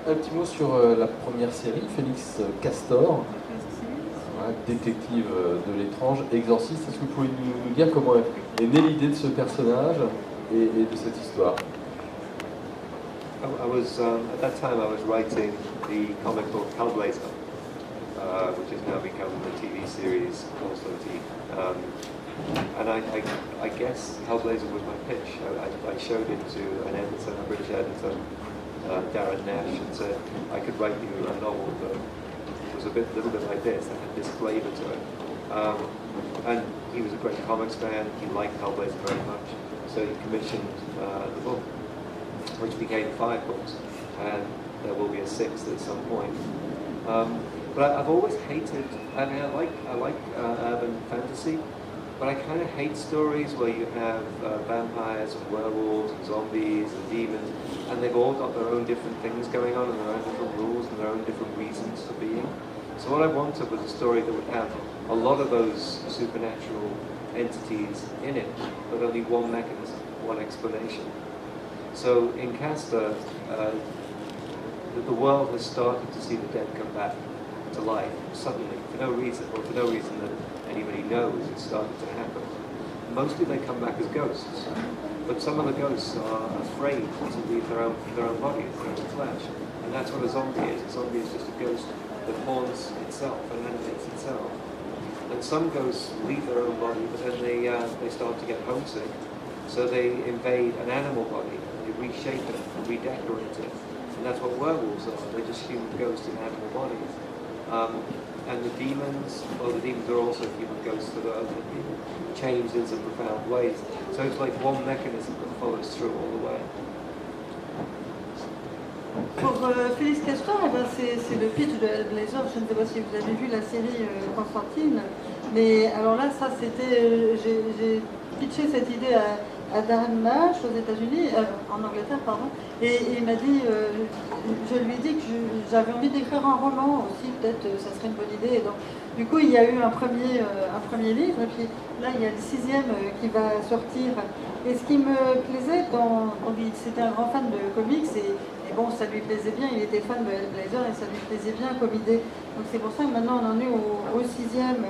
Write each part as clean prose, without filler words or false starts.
Un petit mot sur la première série, Félix Castor, voilà, détective de l'étrange, exorciste. Est-ce que vous pouvez nous dire comment est née l'idée de ce personnage et de cette histoire? I was at that time I was writing the comic book Hellblazer, which has now become the TV series also. And I guess Hellblazer was my pitch. I showed it to an editor, a British editor, Darren Nash, and said I could write you a novel that was a little bit like this, that had this flavour to it. And he was a great comics fan. He liked Hellblazer very much, so he commissioned the book, which became 5 books, and there will be a 6th at some point. But I've always hated. I mean, I like urban fantasy, but I kind of hate stories where you have vampires and werewolves and zombies and demons, and they've all got their own different things going on and their own different rules and their own different reasons for being. So what I wanted was a story that would have a lot of those supernatural entities in it, but only one mechanism, one explanation. So in Castor, the world has started to see the dead come back to life suddenly, for no reason, or for no reason that anybody knows. It's started to happen. Mostly they come back as ghosts, but some of the ghosts are afraid to leave their own bodies, their own flesh, and that's what a zombie is. A zombie is just a ghost that haunts itself and animates itself. And some ghosts leave their own body, but then they start to get homesick, so they invade an animal body, they reshape it, and redecorate it. And that's what werewolves are. They're just human ghosts in animal bodies. And the demons are also human ghosts that are changed in some profound ways. So it's like one mechanism that follows through all the way. Pour Félix Castor, eh ben c'est le pitch de Hellblazer. Je ne sais pas si vous avez vu la série Constantine, mais alors là, ça c'était, j'ai pitché cette idée à Darren Nash aux États-Unis, en Angleterre, pardon, et il m'a dit, je lui ai dit que j'avais envie d'écrire un roman aussi, peut-être ça serait une bonne idée. Et donc, du coup, il y a eu un premier livre, et puis là, il y a le 6e qui va sortir. Et ce qui me plaisait, c'était un grand fan de comics, et bon, ça lui plaisait bien, il était fan de Hellblazer, et ça lui plaisait bien comme idée. Donc c'est pour ça que maintenant, on en est au 6e.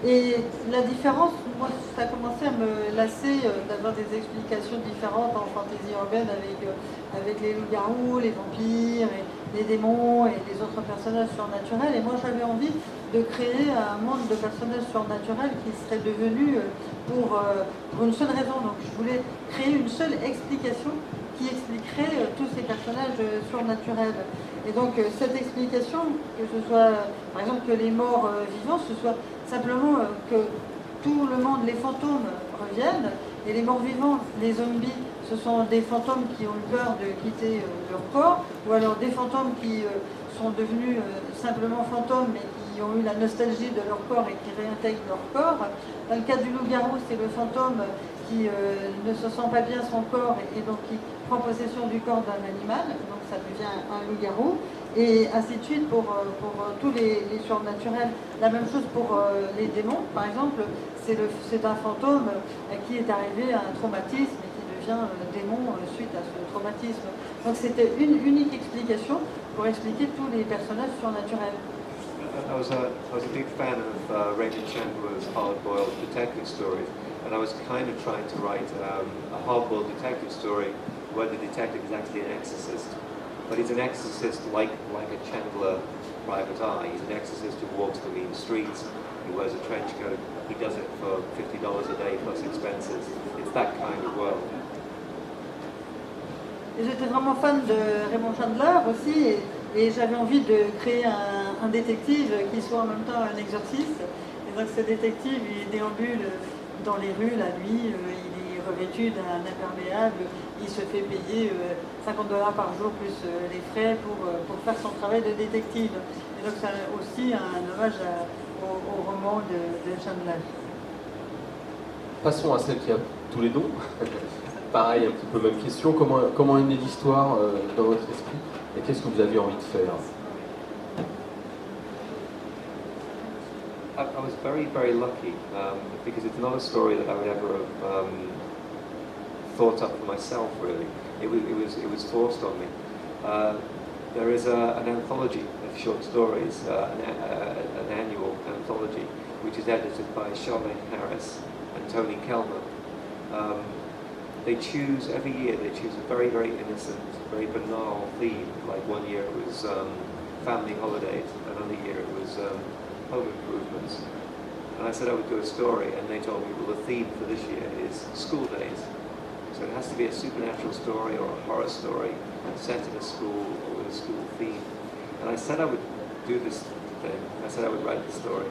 Et la différence, moi, ça a commencé à me lasser d'avoir des explications différentes en fantasy urbaine avec les loups-garous, les vampires, et les démons et les autres personnages surnaturels. Et moi, j'avais envie de créer un monde de personnages surnaturels qui serait devenu pour une seule raison. Donc, je voulais créer une seule explication qui expliquerait tous ces personnages surnaturels. Et donc, cette explication, que ce soit, par exemple, que les morts vivants, ce soit simplement que tout le monde, les fantômes reviennent, et les morts vivants, les zombies, ce sont des fantômes qui ont eu peur de quitter leur corps, ou alors des fantômes qui sont devenus simplement fantômes, mais qui ont eu la nostalgie de leur corps et qui réintègrent leur corps. Dans le cas du loup-garou, c'est le fantôme qui ne se sent pas bien son corps et donc qui prend possession du corps d'un animal, donc ça devient un loup-garou. Et ainsi de suite pour tous les surnaturels. La même chose pour les démons, par exemple, c'est un fantôme à qui est arrivé un traumatisme et qui devient démon suite à ce traumatisme. Donc c'était une unique explication pour expliquer tous les personnages surnaturels. I was a big fan of Raymond Chandler's hard-boiled detective stories, and I was kind of trying to write a hard-boiled detective story where the detective is actually an exorcist. But he's an exorcist like a Chandler private eye. He's an exorcist who walks the mean streets, he wears a trench coat, he does it for $50 a day plus expenses. It's that kind of world. Et j'étais vraiment fan de Raymond Chandler aussi, et j'avais envie de créer un détective qui soit en même temps un exorciste. Et donc ce détective, il déambule dans les rues la nuit, il est revêtu d'un imperméable, il se fait payer $50 par jour plus les frais pour faire son travail de détective. Et donc c'est aussi un hommage au roman de Chandler. Passons à celle qui a tous les dons. Pareil, un petit peu même question. Comment est née l'histoire dans votre esprit et qu'est-ce que vous aviez envie de faire? I was very, very lucky because it's not a story that I would ever have thought up for myself. Really, it was forced on me. there is an anthology of short stories, an annual anthology, which is edited by Charlene Harris and Tony Kelman. They choose, every year, they choose a very, very innocent, very banal theme. Like one year it was family holidays, another year it was home improvements. And I said I would do a story, and they told me, well, the theme for this year is school days. So it has to be a supernatural story or a horror story set in a school or with a school theme. And I said I would do this thing. I said I would write the story.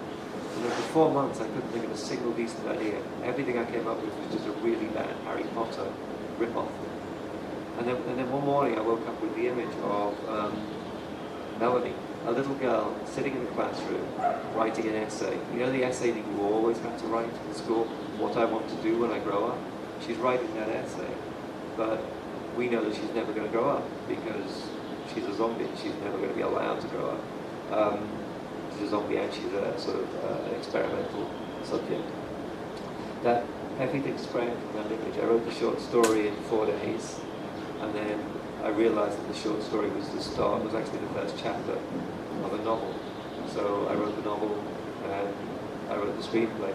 And then for 4 months I couldn't think of a single decent idea. Everything I came up with was just a really bad Harry Potter rip-off. And then one morning I woke up with the image of Melanie, a little girl sitting in the classroom writing an essay. You know the essay that you always had to write in school, what I want to do when I grow up? She's writing that essay, but we know that she's never going to grow up because she's a zombie. She's never going to be allowed to grow up. She's a zombie and she's a sort of experimental subject. That everything sprang from that image. I wrote the short story in 4 days, and then I realized that the short story was the start, was actually the first chapter of a novel. So I wrote the novel and I wrote the screenplay.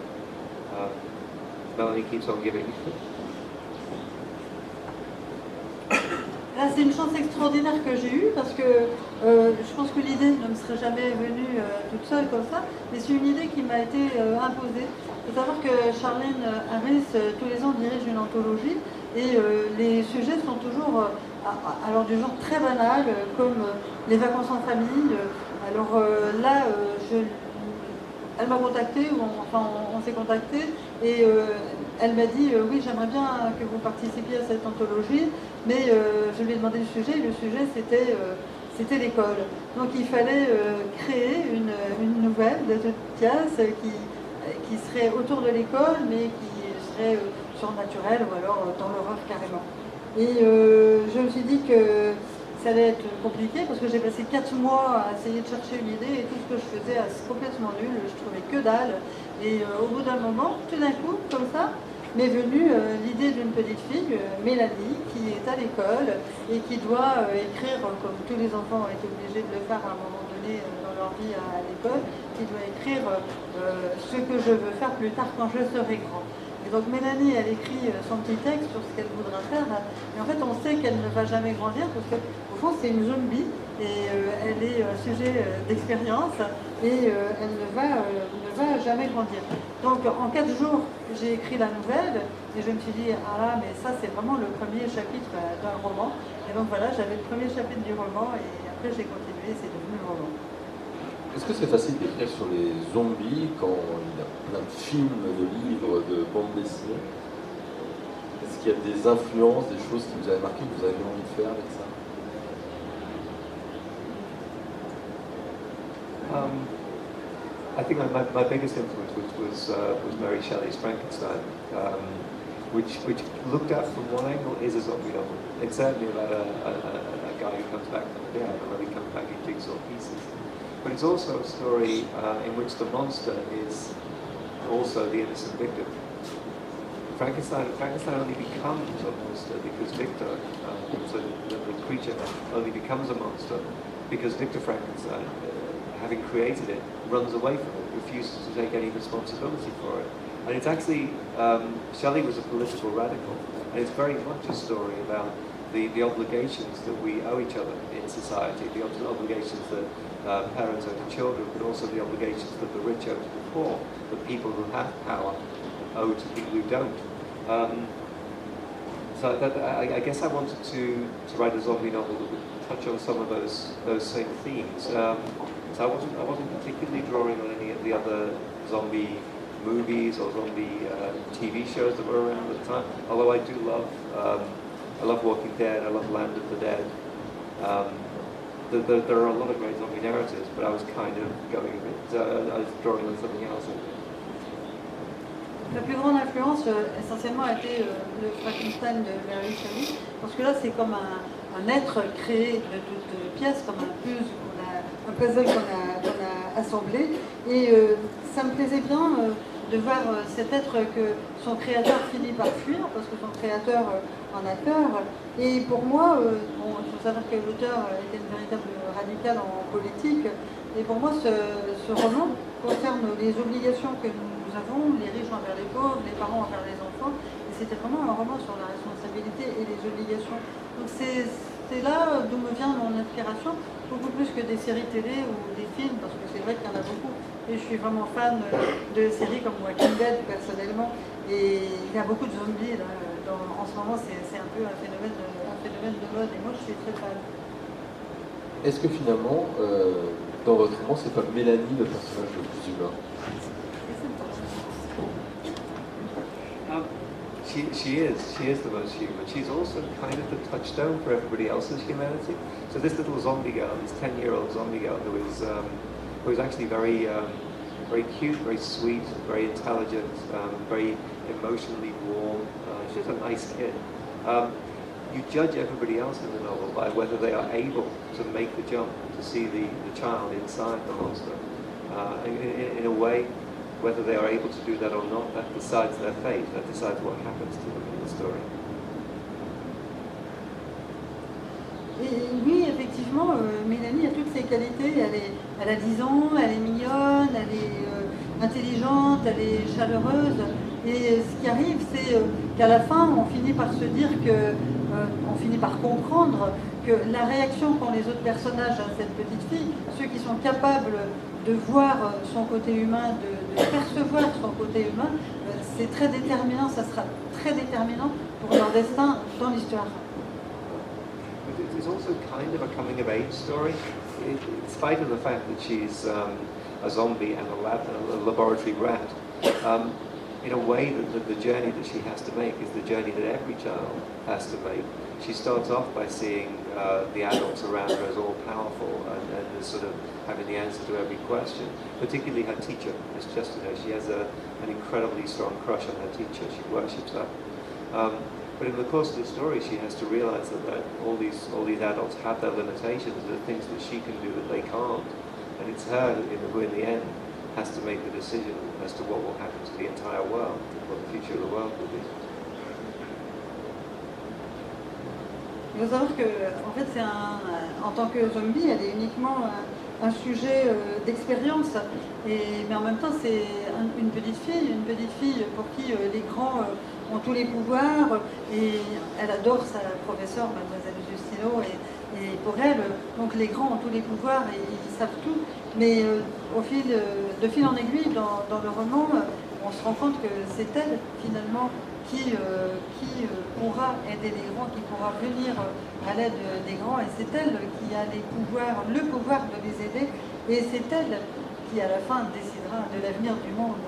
Melanie keeps on giving. Là, c'est une chance extraordinaire que j'ai eue parce que je pense que l'idée ne me serait jamais venue toute seule comme ça, mais c'est une idée qui m'a été imposée. Il faut savoir que Charlene Harris, tous les ans, dirige une anthologie et les sujets sont toujours alors du genre très banal, comme les vacances en famille. Alors là, elle m'a contacté, ou on s'est contacté, et elle m'a dit oui, j'aimerais bien que vous participiez à cette anthologie, mais je lui ai demandé le sujet, et le sujet c'était l'école. Donc il fallait créer une nouvelle de toute pièce qui serait autour de l'école, mais qui serait surnaturelle, ou alors dans l'horreur carrément. Et je me suis dit que ça allait être compliqué parce que j'ai passé 4 mois à essayer de chercher une idée et tout ce que je faisais c'est complètement nul, je trouvais que dalle. Et au bout d'un moment, tout d'un coup, comme ça, m'est venue l'idée d'une petite fille, Mélanie, qui est à l'école et qui doit écrire, comme tous les enfants ont été obligés de le faire à un moment donné dans leur vie à l'école, qui doit écrire ce que je veux faire plus tard quand je serai grand. Et donc Mélanie, elle écrit son petit texte sur ce qu'elle voudra faire. Et en fait, on sait qu'elle ne va jamais grandir parce qu'au fond, c'est une zombie et elle est sujet d'expérience et elle ne va jamais grandir. Donc en 4 jours, j'ai écrit la nouvelle et je me suis dit, ah là, mais ça, c'est vraiment le premier chapitre d'un roman. Et donc voilà, j'avais le premier chapitre du roman et après, j'ai continué, c'est devenu le roman. Est-ce que c'est facile d'écrire sur les zombies quand il y a plein de films, de livres, de bandes dessinées? Est-ce qu'il y a des influences, des choses qui vous avez marqué, que vous avez envie de faire avec ça? I think my biggest influence was Mary Shelley's Frankenstein, which looked at from one angle is a zombie novel. It's certainly about a guy who comes back from the dead, or he comes back in jigsaw pieces. But it's also a story in which the monster is also the innocent victim. Frankenstein only becomes a monster because Victor, the creature, only becomes a monster because Victor Frankenstein, having created it, runs away from it, refuses to take any responsibility for it. And it's actually, Shelley was a political radical, and it's very much a story about the obligations that we owe each other in society, the obligations that parents owe to children, but also the obligations that the rich owe to the poor, the people who have power owe to people who don't. So I guess I wanted to write a zombie novel that would touch on some of those same themes. So I wasn't particularly drawing on any of the other zombie movies or zombie TV shows that were around at the time. Although I do love I love Walking Dead, I love Land of the Dead. There are a lot of great zombie narratives, but I was kind of going a bit, I was drawing on something else. La plus grande influence, essentiellement, a été le Frankenstein de Mary Shelley, parce que là, c'est comme un être créé de toutes pièces, comme un puzzle qu'on a assemblé. Et ça me plaisait bien de voir cet être que son créateur finit par fuir, parce que son créateur en a peur. Et pour moi, bon, il faut savoir que l'auteur était une véritable radicale en politique, et pour moi ce roman concerne les obligations que nous avons, les riches envers les pauvres, les parents envers les enfants, et c'était vraiment un roman sur la responsabilité et les obligations. Donc c'est là d'où me vient mon inspiration, beaucoup plus que des séries télé ou des films, parce que c'est vrai qu'il y en a beaucoup. Et je suis vraiment fan de séries comme Walking Dead personnellement. Et il y a beaucoup de zombies là. En ce moment, c'est un peu un phénomène de mode. Et moi, je suis très fan. Est-ce que finalement, dans votre roman, c'est pas Mélanie le personnage le plus humain? She is the most human. She's also kind of the touchstone for everybody else's humanity. So this little zombie girl, this 10-year-old zombie girl who is actually very cute, very sweet, very intelligent, very emotionally warm. She's a nice kid. You judge everybody else in the novel by whether they are able to make the jump to see the child inside the monster. In a way, whether they are able to do that or not, that decides their fate, that decides what happens to them in the story. Et oui, effectivement, Mélanie a toutes ses qualités. Elle a 10 ans, elle est mignonne, elle est intelligente, elle est chaleureuse. Et ce qui arrive, c'est qu'à la fin, on finit par se dire on finit par comprendre que la réaction qu'ont les autres personnages à cette petite fille, ceux qui sont capables de voir son côté humain, de percevoir son côté humain, c'est très déterminant, ça sera très déterminant pour leur destin dans l'histoire. But it's also kind of a coming-of-age story, in spite of the fact that she's a zombie and a laboratory rat. In a way, the journey that she has to make is the journey that every child has to make. She starts off by seeing the adults around her as all powerful and as sort of having the answer to every question, particularly her teacher, Miss Chesterton. She has an incredibly strong crush on her teacher. She worships her. But in the course of the story, she has to realize that all these adults have their limitations, the things that she can do that they can't. And it's her who in the end has to make the decision as to what will happen to the entire world, what the future of the world will be. Il faut savoir que, en fait, en tant que zombie, elle est uniquement un sujet d'expérience, mais en même temps, c'est une petite fille pour qui les grands ont tous les pouvoirs, et elle adore sa professeure, Mademoiselle Justino, et pour elle, donc les grands ont tous les pouvoirs et ils savent tout, mais de fil en aiguille, dans le roman, on se rend compte que c'est elle, finalement, qui pourra aider les grands, qui pourra venir à l'aide des grands, et c'est elle qui a le pouvoir de les aider, et c'est elle qui à la fin décidera de l'avenir du monde.